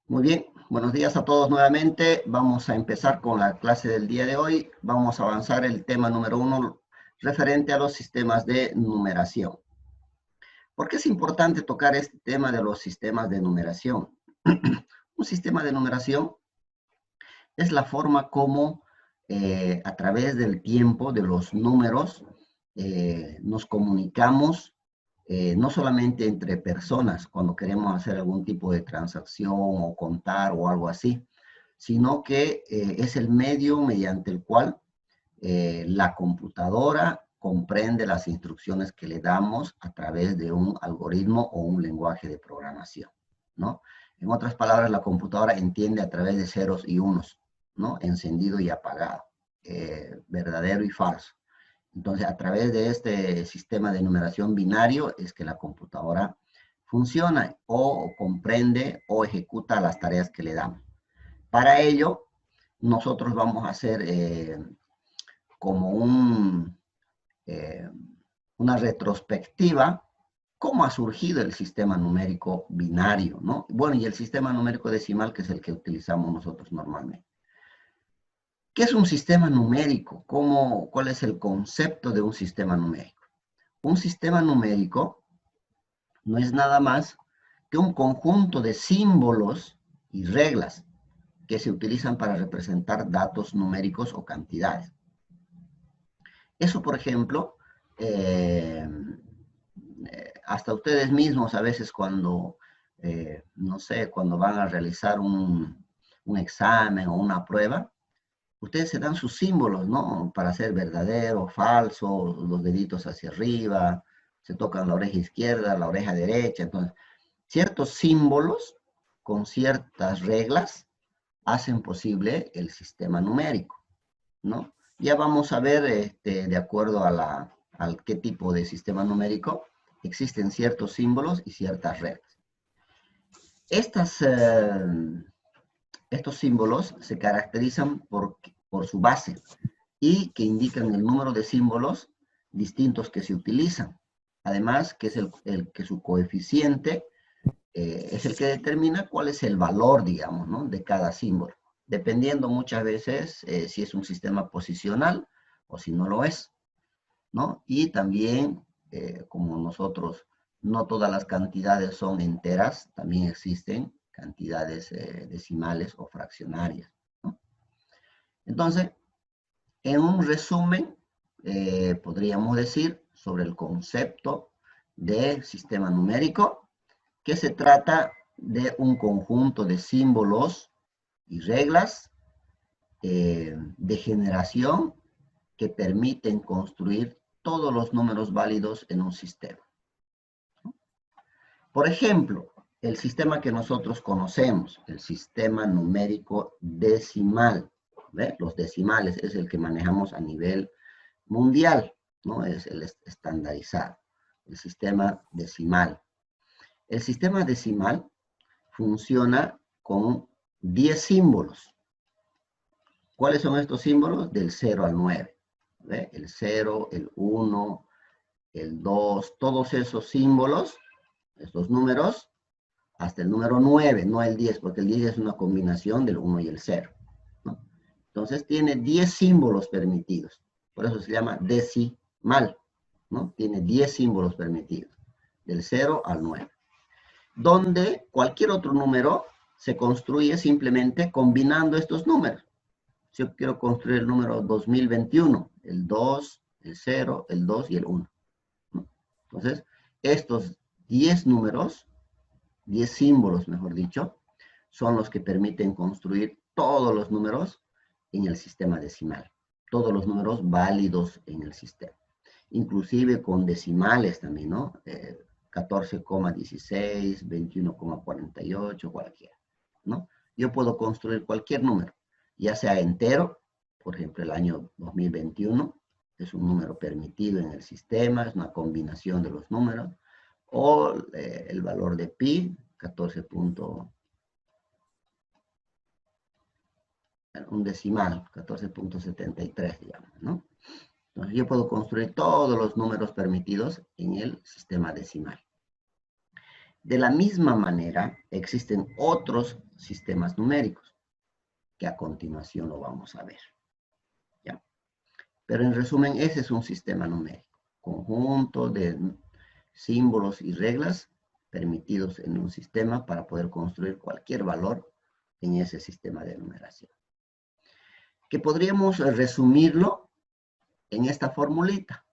Muy bien, buenos días a todos nuevamente. Vamos a empezar con la clase del día de hoy. Vamos a avanzar el tema número 1 referente a los sistemas de numeración. ¿Por qué es importante tocar este tema de los sistemas de numeración? Un sistema de numeración es la forma como a través del tiempo, de los números, nos comunicamos no solamente entre personas cuando queremos hacer algún tipo de transacción o contar o algo así, sino que es el medio mediante el cual la computadora comprende las instrucciones que le damos a través de un algoritmo o un lenguaje de programación, ¿no? En otras palabras, la computadora entiende a través de ceros y unos, ¿no? Encendido y apagado, verdadero y falso. Entonces, a través de este sistema de numeración binario es que la computadora funciona o comprende o ejecuta las tareas que le damos. Para ello, nosotros vamos a hacer como eh, una retrospectiva cómo ha surgido el sistema numérico binario, ¿no? Bueno, y el sistema numérico decimal, que es el que utilizamos nosotros normalmente. ¿Qué es un sistema numérico? ¿Cuál es el concepto de un sistema numérico? Un sistema numérico no es nada más que un conjunto de símbolos y reglas que se utilizan para representar datos numéricos o cantidades. Eso, por ejemplo, hasta ustedes mismos a veces cuando, no sé, cuando van a realizar un examen o una prueba, ustedes se dan sus símbolos, ¿no? Para ser verdadero, falso, los deditos hacia arriba, se tocan la oreja izquierda, la oreja derecha. Entonces, ciertos símbolos con ciertas reglas hacen posible el sistema numérico, ¿no? Ya vamos a ver, de acuerdo al qué tipo de sistema numérico, existen ciertos símbolos y ciertas reglas. Estos símbolos se caracterizan por su base y que indican el número de símbolos distintos que se utilizan. Además, que es que su coeficiente es el que determina cuál es el valor, digamos, ¿no? De cada símbolo, dependiendo muchas veces si es un sistema posicional o si no lo es, ¿no? Y también, como nosotros, no todas las cantidades son enteras, también existen cantidades decimales o fraccionarias, ¿no? Entonces, en un resumen, podríamos decir sobre el concepto de sistema numérico, que se trata de un conjunto de símbolos y reglas de generación que permiten construir todos los números válidos en un sistema. Por ejemplo, el sistema que nosotros conocemos, el sistema numérico decimal, ¿ve? Los decimales es el que manejamos a nivel mundial, ¿no? Es el estandarizado, el sistema decimal. El sistema decimal funciona con 10 símbolos. ¿Cuáles son estos símbolos? Del 0 al 9. ¿Ve? El 0, el 1, el 2, todos esos símbolos, estos números, hasta el número 9, no el 10, porque el 10 es una combinación del 1 y el 0, ¿no? Entonces tiene 10 símbolos permitidos. Por eso se llama decimal, ¿no? Tiene 10 símbolos permitidos, del 0 al 9. Donde cualquier otro número se construye simplemente combinando estos números. Si yo quiero construir el número 2021, el 2, el 0, el 2 y el 1, ¿no? Entonces, estos 10 números, 10 símbolos, mejor dicho, son los que permiten construir todos los números en el sistema decimal. Todos los números válidos en el sistema. Inclusive con decimales también, ¿no? 14,16, 21,48, cualquiera, ¿no? Yo puedo construir cualquier número, ya sea entero, por ejemplo, el año 2021, es un número permitido en el sistema, es una combinación de los números, o el valor de pi, 14. Un decimal, 14,73, digamos, ¿no? Entonces yo puedo construir todos los números permitidos en el sistema decimal. De la misma manera, existen otros sistemas numéricos, que a continuación lo vamos a ver. ¿Ya? Pero en resumen, ese es un sistema numérico, conjunto de símbolos y reglas permitidos en un sistema para poder construir cualquier valor en ese sistema de numeración. Que podríamos resumirlo en esta formulita,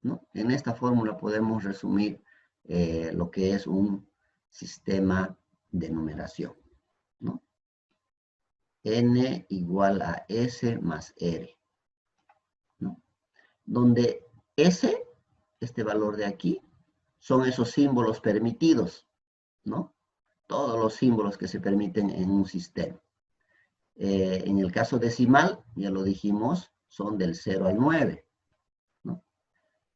¿no? En esta fórmula podemos resumir lo que es un sistema de numeración, ¿no? N igual a S más R, ¿no? Donde S, este valor de aquí, son esos símbolos permitidos, ¿no? Todos los símbolos que se permiten en un sistema. En el caso decimal, ya lo dijimos, son del 0 al 9, ¿no?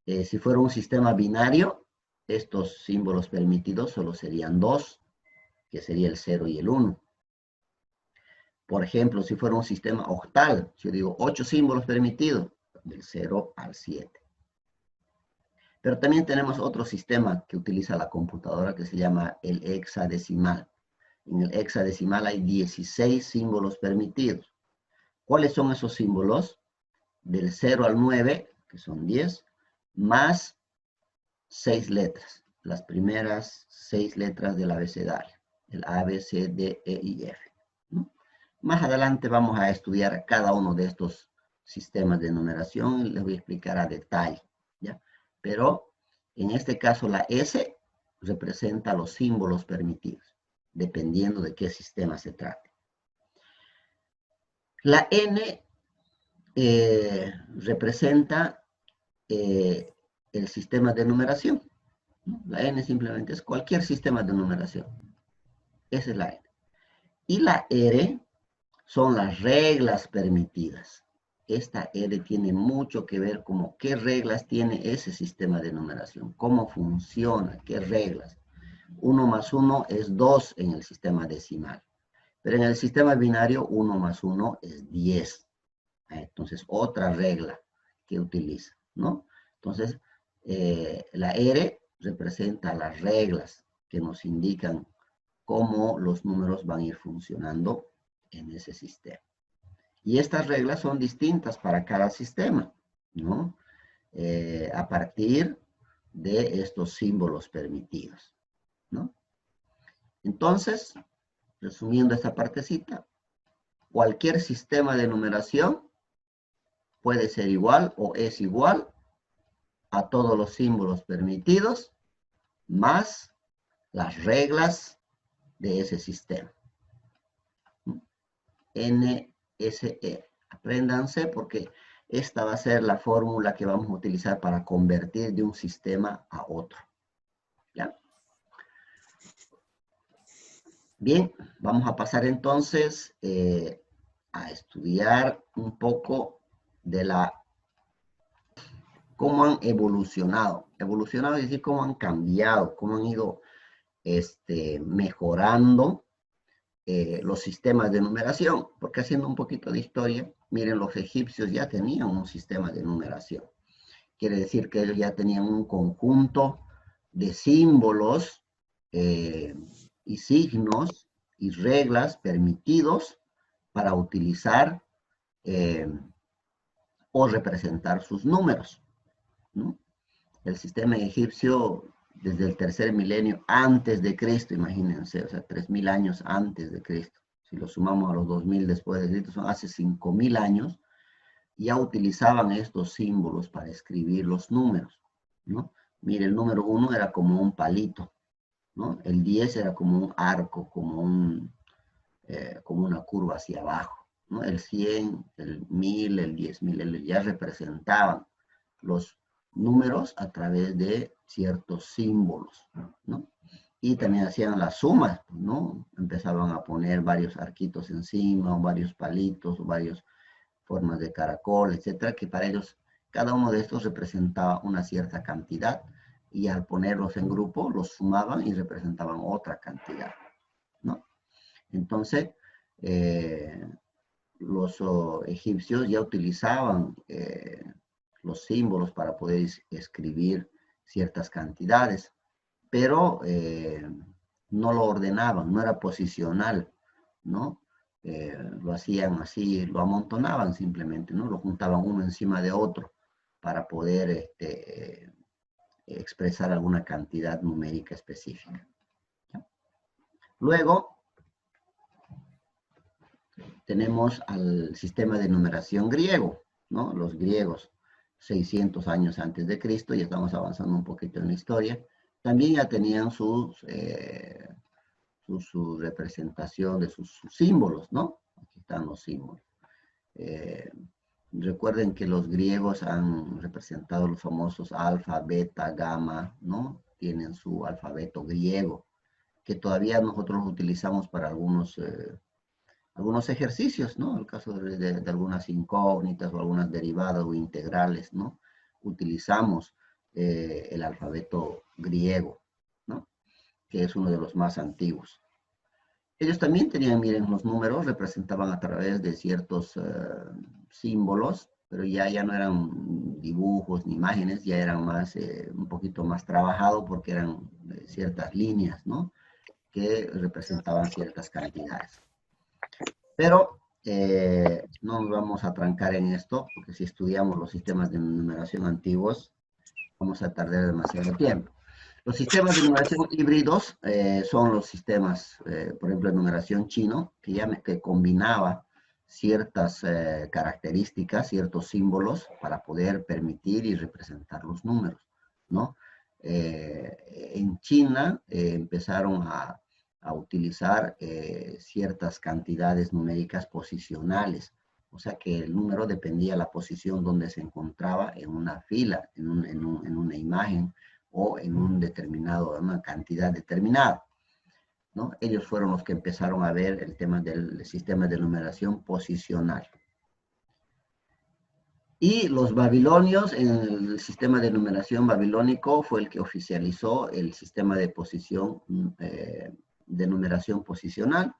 Si fuera un sistema binario, estos símbolos permitidos solo serían 2, que sería el 0 y el 1. Por ejemplo, si fuera un sistema octal, yo digo 8 símbolos permitidos, del 0 al 7. Pero también tenemos otro sistema que utiliza la computadora que se llama el hexadecimal. En el hexadecimal hay 16 símbolos permitidos. ¿Cuáles son esos símbolos? Del 0 al 9, que son 10, más 6 letras. Las primeras 6 letras del abecedario. El A, B, C, D, E y F. ¿No? Más adelante vamos a estudiar cada uno de estos sistemas de numeración y les voy a explicar a detalle, ¿ya? Pero en este caso la S representa los símbolos permitidos, dependiendo de qué sistema se trate. La N representa el sistema de numeración. La N simplemente es cualquier sistema de numeración. Esa es la N. Y la R son las reglas permitidas. Esta R tiene mucho que ver con qué reglas tiene ese sistema de numeración, cómo funciona, qué reglas. 1 más 1 es 2 en el sistema decimal, pero en el sistema binario 1 más 1 es 10. Entonces, otra regla que utiliza, ¿no? Entonces, la R representa las reglas que nos indican cómo los números van a ir funcionando en ese sistema. Y estas reglas son distintas para cada sistema, ¿no? A partir de estos símbolos permitidos, ¿no? Entonces, resumiendo esta partecita, cualquier sistema de numeración puede ser igual o es igual a todos los símbolos permitidos más las reglas de ese sistema. NSE. Apréndanse porque esta va a ser la fórmula que vamos a utilizar para convertir de un sistema a otro. ¿Ya? Bien, vamos a pasar entonces a estudiar un poco de cómo han evolucionado. Evolucionado es decir, cómo han cambiado, cómo han ido mejorando los sistemas de numeración, porque haciendo un poquito de historia, miren, los egipcios ya tenían un sistema de numeración. Quiere decir que ellos ya tenían un conjunto de símbolos y signos y reglas permitidos para utilizar o representar sus números, ¿no? El sistema egipcio desde el tercer milenio antes de Cristo, imagínense, o sea, 3000 años antes de Cristo. Si lo sumamos a los 2000 después de Cristo, son hace 5000 años, ya utilizaban estos símbolos para escribir los números, ¿no? Mire, el número 1 era como un palito, ¿no? El 10 era como un arco, como una curva hacia abajo, ¿no? El 100, el 1000, el 10.000, ya representaban los números a través de ciertos símbolos, ¿no? Y también hacían las sumas, ¿no? Empezaban a poner varios arquitos encima, o varios palitos, o varias formas de caracol, etcétera, que para ellos cada uno de estos representaba una cierta cantidad, y al ponerlos en grupo, los sumaban y representaban otra cantidad, ¿no? Entonces, los egipcios ya utilizaban los símbolos para poder escribir ciertas cantidades, pero no lo ordenaban, no era posicional, ¿no? Lo hacían así, lo amontonaban simplemente, ¿no? Lo juntaban uno encima de otro para poder expresar alguna cantidad numérica específica. ¿Ya? Luego, tenemos al sistema de numeración griego, ¿no? Los griegos, 600 años antes de Cristo, ya estamos avanzando un poquito en la historia, también ya tenían su representación de sus símbolos, ¿no? Aquí están los símbolos. Recuerden que los griegos han representado los famosos alfa, beta, gamma, ¿no? Tienen su alfabeto griego, que todavía nosotros utilizamos para algunos ejercicios, ¿no? En el caso de algunas incógnitas o algunas derivadas o integrales, ¿no? Utilizamos el alfabeto griego, ¿no? Que es uno de los más antiguos. Ellos también tenían, miren, los números representaban a través de ciertos símbolos, pero ya no eran dibujos ni imágenes, ya eran más, un poquito más trabajado porque eran ciertas líneas, ¿no? Que representaban ciertas cantidades. Pero no nos vamos a trancar en esto, porque si estudiamos los sistemas de numeración antiguos, vamos a tardar demasiado tiempo. Los sistemas de numeración híbridos son los sistemas, por ejemplo, de numeración chino, que combinaba ciertas características, ciertos símbolos para poder permitir y representar los números, ¿no? En China empezaron a utilizar ciertas cantidades numéricas posicionales, o sea que el número dependía de la posición donde se encontraba en una fila, en una imagen o en una cantidad determinada, ¿no? Ellos fueron los que empezaron a ver el tema del sistema de numeración posicional. Y los babilonios, en el sistema de numeración babilónico, fue el que oficializó el sistema de posición, de numeración posicional,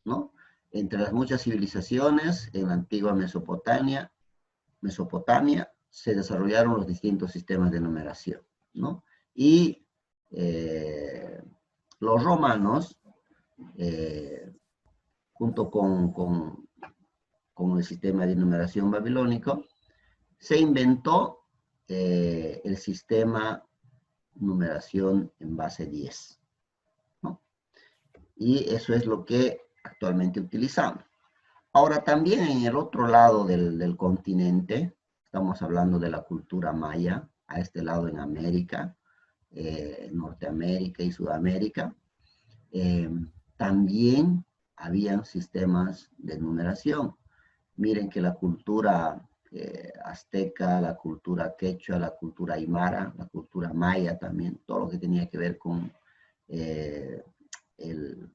¿no? Entre las muchas civilizaciones en la antigua Mesopotamia se desarrollaron los distintos sistemas de numeración, ¿no? Y los romanos, junto con el sistema de numeración babilónico, se inventó el sistema numeración en base 10, ¿no? Y eso es lo que actualmente utilizamos. Ahora, también en el otro lado del continente, estamos hablando de la cultura maya, a este lado en América, Norteamérica y Sudamérica, también habían sistemas de numeración. Miren que la cultura azteca, la cultura quechua, la cultura aymara, la cultura maya también, todo lo que tenía que ver con el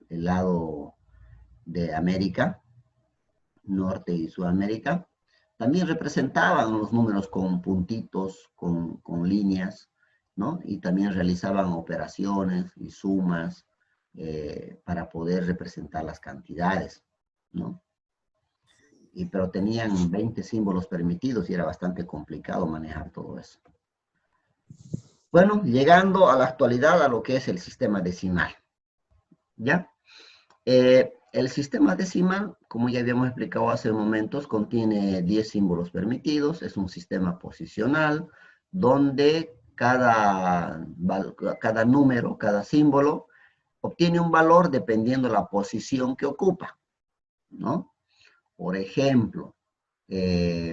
lado de América, Norte y Sudamérica, también representaban los números con puntitos, con líneas, ¿no? Y también realizaban operaciones y sumas para poder representar las cantidades, ¿no? Pero tenían 20 símbolos permitidos y era bastante complicado manejar todo eso. Bueno, llegando a la actualidad a lo que es el sistema decimal, ¿ya? El sistema decimal, como ya habíamos explicado hace momentos, contiene 10 símbolos permitidos, es un sistema posicional donde cada número, cada símbolo, obtiene un valor dependiendo de la posición que ocupa, ¿no? Por ejemplo, este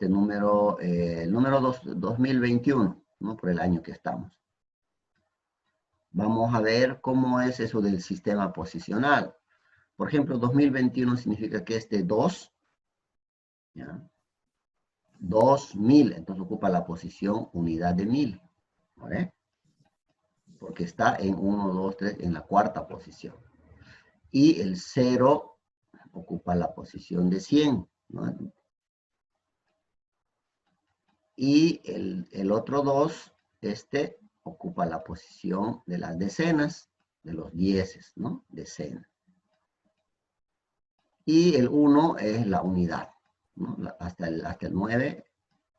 número, el número 2021, ¿no? Por el año que estamos. Vamos a ver cómo es eso del sistema posicional. Por ejemplo, 2021 significa que este 2, ¿ya? 2000, entonces ocupa la posición unidad de 1000, ¿vale? Porque está en 1, 2, 3, en la cuarta posición. Y el 0 ocupa la posición de 100, ¿no? Y el otro 2, ocupa la posición de las decenas, de los dieces, ¿no? Decena. Y el 1 es la unidad, ¿no? Hasta el 9,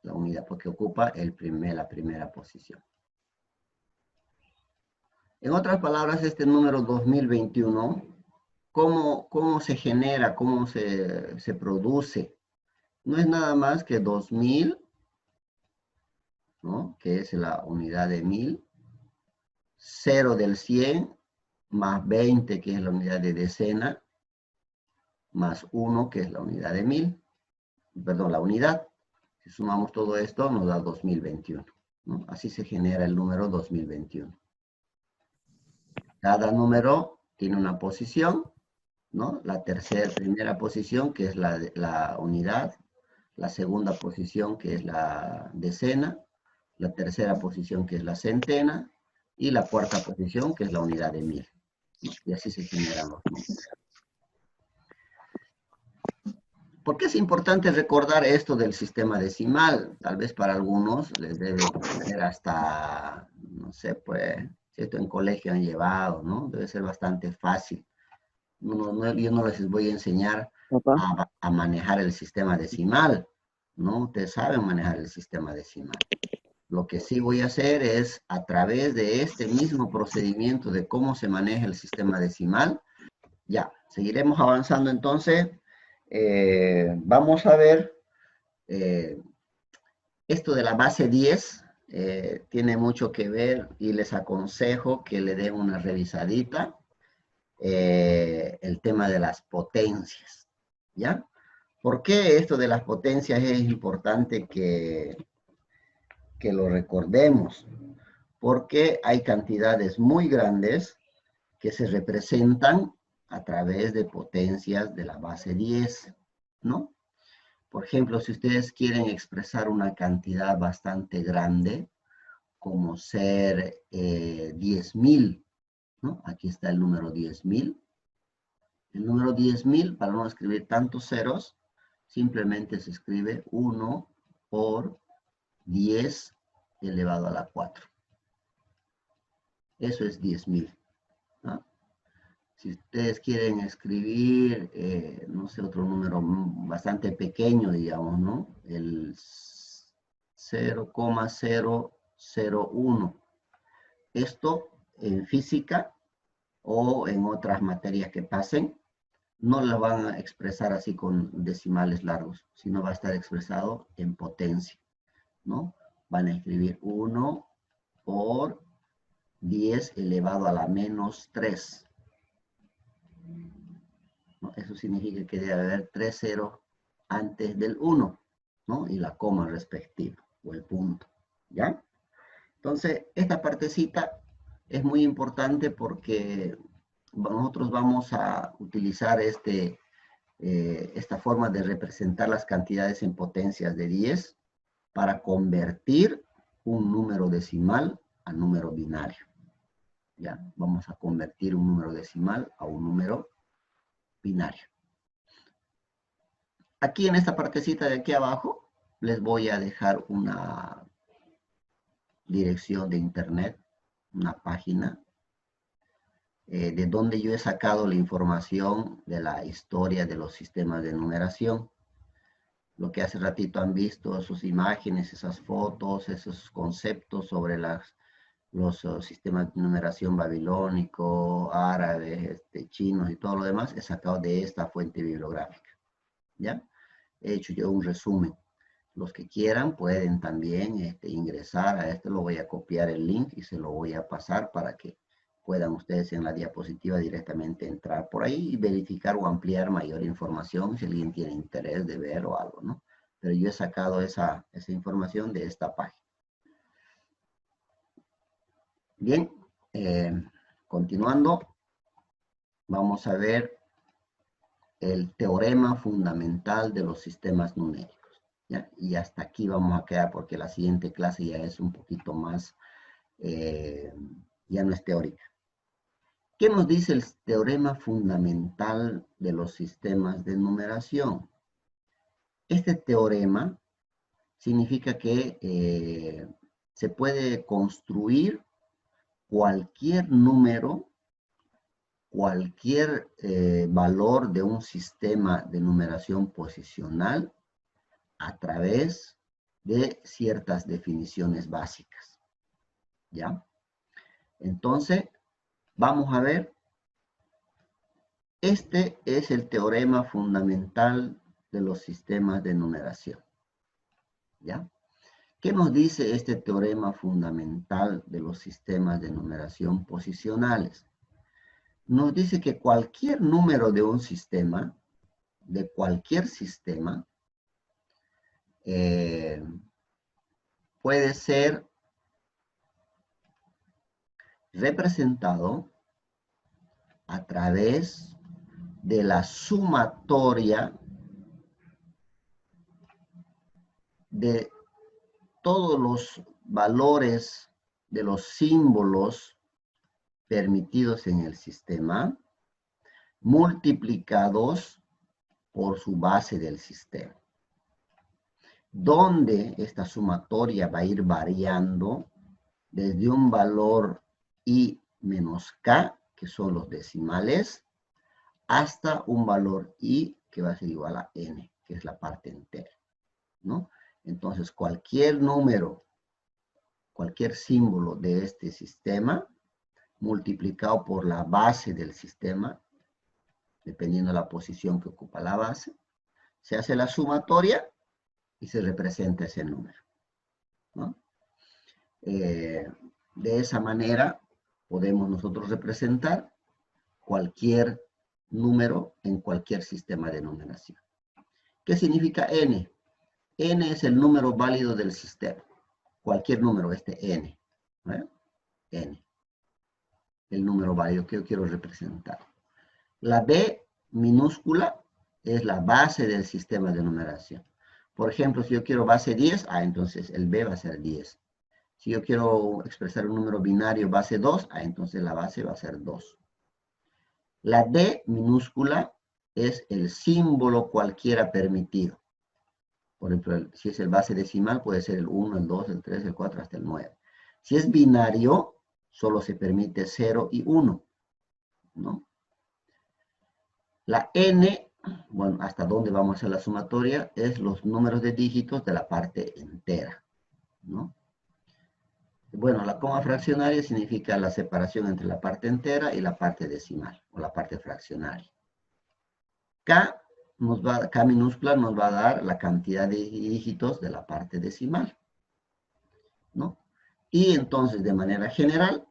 la unidad, porque ocupa la primera posición. En otras palabras, este número 2021, ¿cómo se genera, cómo se produce? No es nada más que 2000, ¿no? Que es la unidad de 1000, 0 del 100, más 20, que es la unidad de decena, más 1, que es la unidad de 1000, perdón, la unidad. Si sumamos todo esto, nos da 2021, ¿no? Así se genera el número 2021. Cada número tiene una posición, ¿no? La primera posición, que es la unidad, la segunda posición, que es la decena, la tercera posición, que es la centena, y la cuarta posición, que es la unidad de 1000, ¿no? Y así se generan los números. ¿Por qué es importante recordar esto del sistema decimal? Tal vez para algunos les debe parecer hasta, no sé, pues, si esto en colegio han llevado, ¿no? Debe ser bastante fácil. Yo no les voy a enseñar Papá. a manejar el sistema decimal, ¿no? Ustedes saben manejar el sistema decimal. Lo que sí voy a hacer es, a través de este mismo procedimiento de cómo se maneja el sistema decimal, ya, seguiremos avanzando entonces. Vamos a ver esto de la base 10, tiene mucho que ver y les aconsejo que le den una revisadita. El tema de las potencias, ¿ya? ¿Por qué esto de las potencias es importante que lo recordemos? Porque hay cantidades muy grandes que se representan a través de potencias de la base 10, ¿no? Por ejemplo, si ustedes quieren expresar una cantidad bastante grande, como ser 10.000, ¿no? Aquí está el número 10.000. El número 10.000, para no escribir tantos ceros, simplemente se escribe 1 por 10 elevado a la 4. Eso es 10.000, ¿no? Si ustedes quieren escribir, no sé, otro número bastante pequeño, digamos, ¿no? El 0,001. Esto en física o en otras materias que pasen, no lo van a expresar así con decimales largos, sino va a estar expresado en potencia, ¿no? Van a escribir 1 por 10 elevado a la menos 3, ¿no? Eso significa que debe haber 3 ceros antes del 1, ¿no? Y la coma respectiva, o el punto, ¿ya? Entonces, esta partecita es muy importante porque nosotros vamos a utilizar esta forma de representar las cantidades en potencias de 10 para convertir un número decimal a número binario. ¿Ya? Vamos a convertir un número decimal a un número binario. Aquí en esta partecita de aquí abajo les voy a dejar una dirección de internet, una página, de donde yo he sacado la información de la historia de los sistemas de numeración. Lo que hace ratito han visto, sus imágenes, esas fotos, esos conceptos sobre los sistemas de numeración babilónico, árabes, chinos y todo lo demás, he sacado de esta fuente bibliográfica, ¿ya? He hecho yo un resumen. Los que quieran pueden también ingresar a esto, lo voy a copiar el link y se lo voy a pasar para que puedan ustedes en la diapositiva directamente entrar por ahí y verificar o ampliar mayor información si alguien tiene interés de ver o algo, ¿no? Pero yo he sacado esa información de esta página. Bien, continuando, vamos a ver el teorema fundamental de los sistemas numéricos, ¿ya? Y hasta aquí vamos a quedar porque la siguiente clase ya es un poquito más, ya no es teórica. ¿Qué nos dice el teorema fundamental de los sistemas de numeración? Este teorema significa que se puede construir cualquier número, cualquier valor de un sistema de numeración posicional a través de ciertas definiciones básicas, ¿ya? Entonces, Vamos a ver. Este es el teorema fundamental de los sistemas de numeración. ¿Ya? ¿Qué nos dice este teorema fundamental de los sistemas de numeración posicionales? Nos dice que cualquier número de un sistema, de cualquier sistema, puede ser representado a través de la sumatoria de todos los valores de los símbolos permitidos en el sistema, multiplicados por su base del sistema, donde esta sumatoria va a ir variando desde un valor i menos k, que son los decimales, hasta un valor i que va a ser igual a n, que es la parte entera, ¿no? Entonces, cualquier número, cualquier símbolo de este sistema, multiplicado por la base del sistema, dependiendo de la posición que ocupa la base, se hace la sumatoria y se representa ese número, ¿no? De esa manera podemos nosotros representar cualquier número en cualquier sistema de numeración. ¿Qué significa n? N es el número válido del sistema. Cualquier número, n. ¿Eh? N. El número válido que yo quiero representar. La B minúscula es la base del sistema de numeración. Por ejemplo, si yo quiero base 10, entonces el B va a ser 10. Si yo quiero expresar un número binario base 2, entonces la base va a ser 2. La D minúscula es el símbolo cualquiera permitido. Por ejemplo, si es el base decimal, puede ser el 1, el 2, el 3, el 4, hasta el 9. Si es binario, solo se permite 0 y 1, ¿no? La N, bueno, hasta dónde vamos a hacer la sumatoria, es los números de dígitos de la parte entera, ¿no? Bueno, la coma fraccionaria significa la separación entre la parte entera y la parte decimal, o la parte fraccionaria. K minúscula nos va a dar la cantidad de dígitos de la parte decimal, ¿no? Y entonces, de manera general,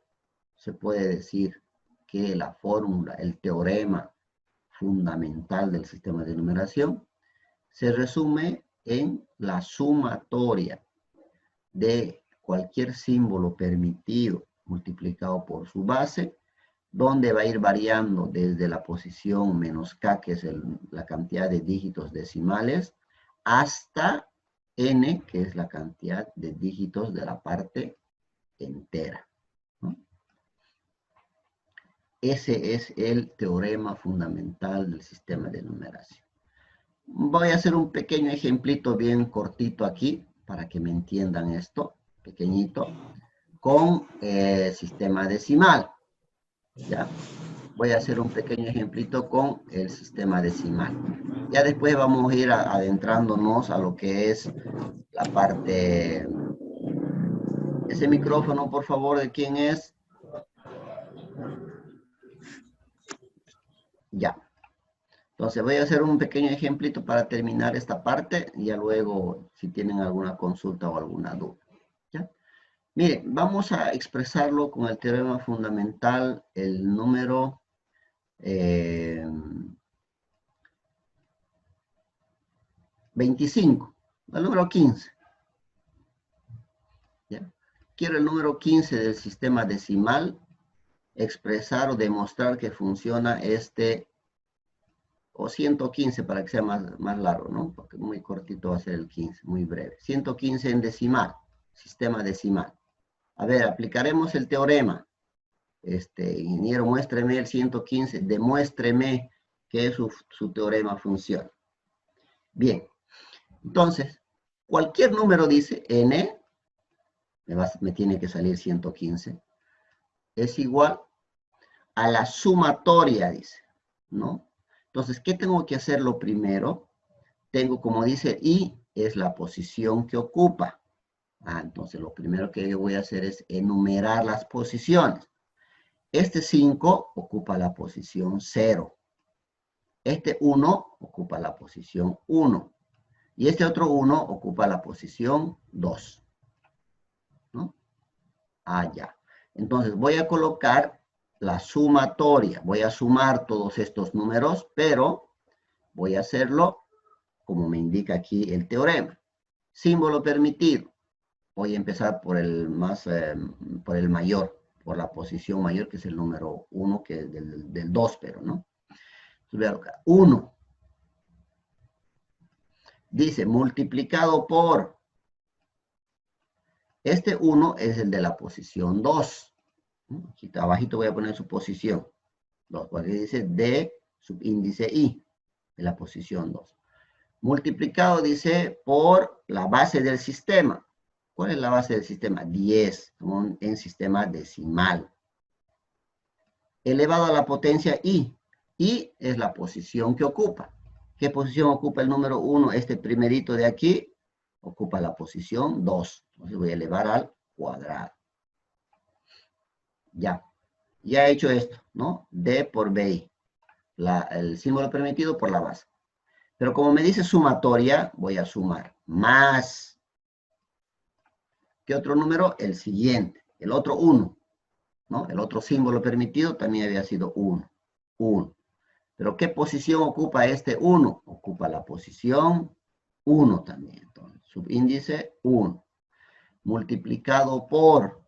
se puede decir que la fórmula, el teorema fundamental del sistema de numeración, se resume en la sumatoria de cualquier símbolo permitido multiplicado por su base, donde va a ir variando desde la posición menos k, que es la cantidad de dígitos decimales, hasta n, que es la cantidad de dígitos de la parte entera, ¿no? Ese es el teorema fundamental del sistema de numeración. Voy a hacer un pequeño ejemplito bien cortito aquí, para que me entiendan esto, pequeñito, con sistema decimal. ¿Ya? Voy a hacer un pequeño ejemplito con el sistema decimal. Ya después vamos a ir adentrándonos a lo que es la parte... Ese micrófono, por favor, ¿de quién es? Ya. Entonces voy a hacer un pequeño ejemplito para terminar esta parte y ya luego si tienen alguna consulta o alguna duda. ¿Ya? Miren, vamos a expresarlo con el teorema fundamental, el número 25, el número 15. ¿Ya? Quiero el número 15 del sistema decimal, expresar o demostrar que funciona o 115 para que sea más largo, ¿no? Porque muy cortito va a ser el 15, muy breve. 115 en decimal, sistema decimal. A ver, aplicaremos el teorema. Ingeniero, muéstreme el 115, demuéstreme que su teorema funciona. Bien, entonces, cualquier número dice n, me tiene que salir 115, es igual a la sumatoria, dice, ¿no? Entonces, ¿qué tengo que hacer lo primero? Tengo, como dice, i es la posición que ocupa. Entonces lo primero que yo voy a hacer es enumerar las posiciones. Este 5 ocupa la posición 0. Este 1 ocupa la posición 1. Y este otro 1 ocupa la posición 2. ¿No? Ya. Entonces voy a colocar la sumatoria. Voy a sumar todos estos números, pero voy a hacerlo como me indica aquí el teorema. Símbolo permitido. Voy a empezar por el por el mayor, por la posición mayor, que es el número 1, que es del 2, pero, ¿no? Entonces voy a colocar 1. Dice, multiplicado por, este 1 es el de la posición 2. Aquí abajito voy a poner su posición 2, porque dice D subíndice I, de la posición 2. Multiplicado, dice, por la base del sistema. ¿Cuál es la base del sistema? 10, en sistema decimal. Elevado a la potencia I. I es la posición que ocupa. ¿Qué posición ocupa el número 1? Este primerito de aquí ocupa la posición 2. Entonces voy a elevar al cuadrado. Ya he hecho esto, ¿no? D por BI. El símbolo permitido por la base. Pero como me dice sumatoria, voy a sumar. Más. ¿Qué otro número? El siguiente. El otro 1. ¿No? El otro símbolo permitido también había sido 1. 1. Pero ¿qué posición ocupa este 1? Ocupa la posición 1 también. Entonces, subíndice 1. Multiplicado por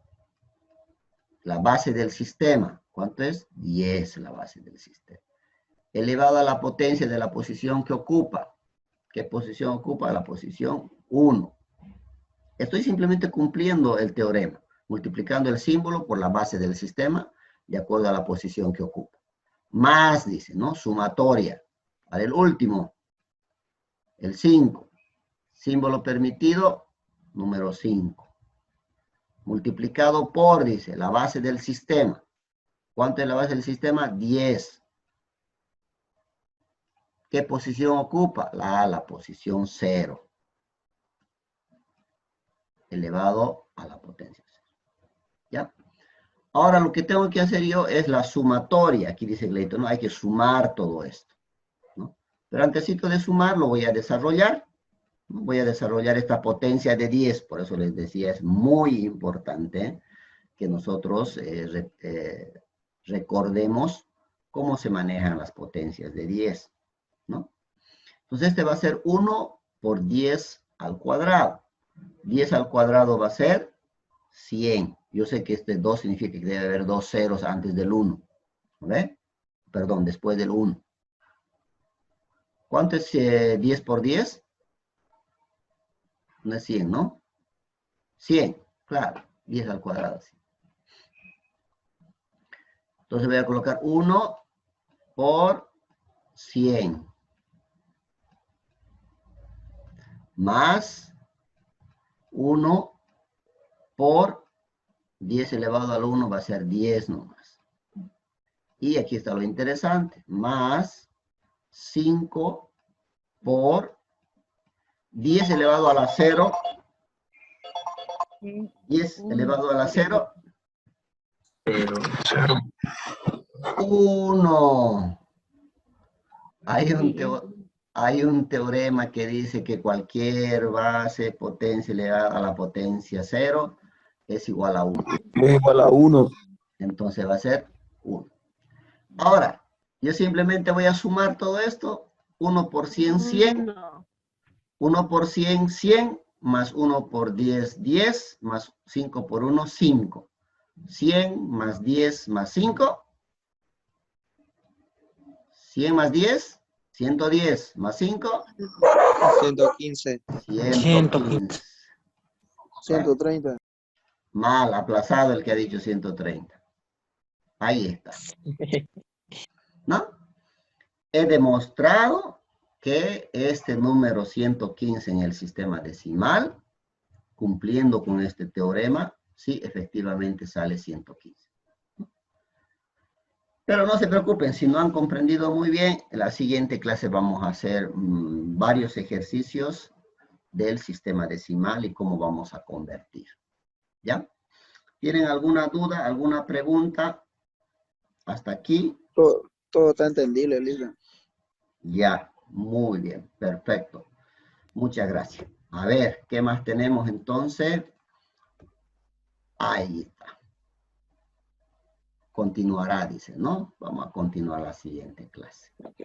la base del sistema. ¿Cuánto es? 10 la base del sistema. Elevado a la potencia de la posición que ocupa. ¿Qué posición ocupa? La posición 1. Estoy simplemente cumpliendo el teorema, multiplicando el símbolo por la base del sistema de acuerdo a la posición que ocupa. Más, dice, ¿no? Sumatoria. Para el último, el 5. Símbolo permitido, número 5. Multiplicado por, dice, la base del sistema. ¿Cuánto es la base del sistema? 10. ¿Qué posición ocupa? La posición 0. Elevado a la potencia 0. ¿Ya? Ahora lo que tengo que hacer yo es la sumatoria. Aquí dice Clayton, ¿no? Hay que sumar todo esto, ¿no? Pero antes de sumar lo voy a desarrollar. ¿No? Voy a desarrollar esta potencia de 10. Por eso les decía, es muy importante que nosotros recordemos cómo se manejan las potencias de 10, ¿no? Entonces este va a ser 1 por 10 al cuadrado. 10 al cuadrado va a ser 100. Yo sé que este 2 significa que debe haber 2 ceros antes del 1. ¿Ve? Perdón, después del 1. ¿Cuánto es 10 por 10? No es 100, ¿no? 100, claro. 10 al cuadrado. Entonces voy a colocar 1 por 100. Más 1 por 10 elevado al 1 va a ser 10 nomás. Y aquí está lo interesante. Más 5 por 10 elevado a la 0. 10 elevado a la 0. 0. 1. Hay un teorema que dice que cualquier base potencia elevada a la potencia 0 es igual a 1. Es igual a 1. Entonces va a ser 1. Ahora, yo simplemente voy a sumar todo esto. 1 por 100, 100. 1 por 100, 100. Más 1 por 10, 10. Más 5 por 1, 5. 100 más 10 más 5. 100 más 10. 110 más 5. 115. 115. 130. Mal, aplazado el que ha dicho 130. Ahí está. ¿No? He demostrado que este número 115 en el sistema decimal, cumpliendo con este teorema, sí, efectivamente sale 115. Pero no se preocupen, si no han comprendido muy bien, en la siguiente clase vamos a hacer varios ejercicios del sistema decimal y cómo vamos a convertir. ¿Ya? ¿Tienen alguna duda, alguna pregunta? Hasta aquí, Todo está entendible, Lisa. ya. Muy bien, perfecto. Muchas gracias. A ver, ¿qué más tenemos entonces? Ahí está. Continuará, dice, ¿no? Vamos a continuar la siguiente clase. Ok.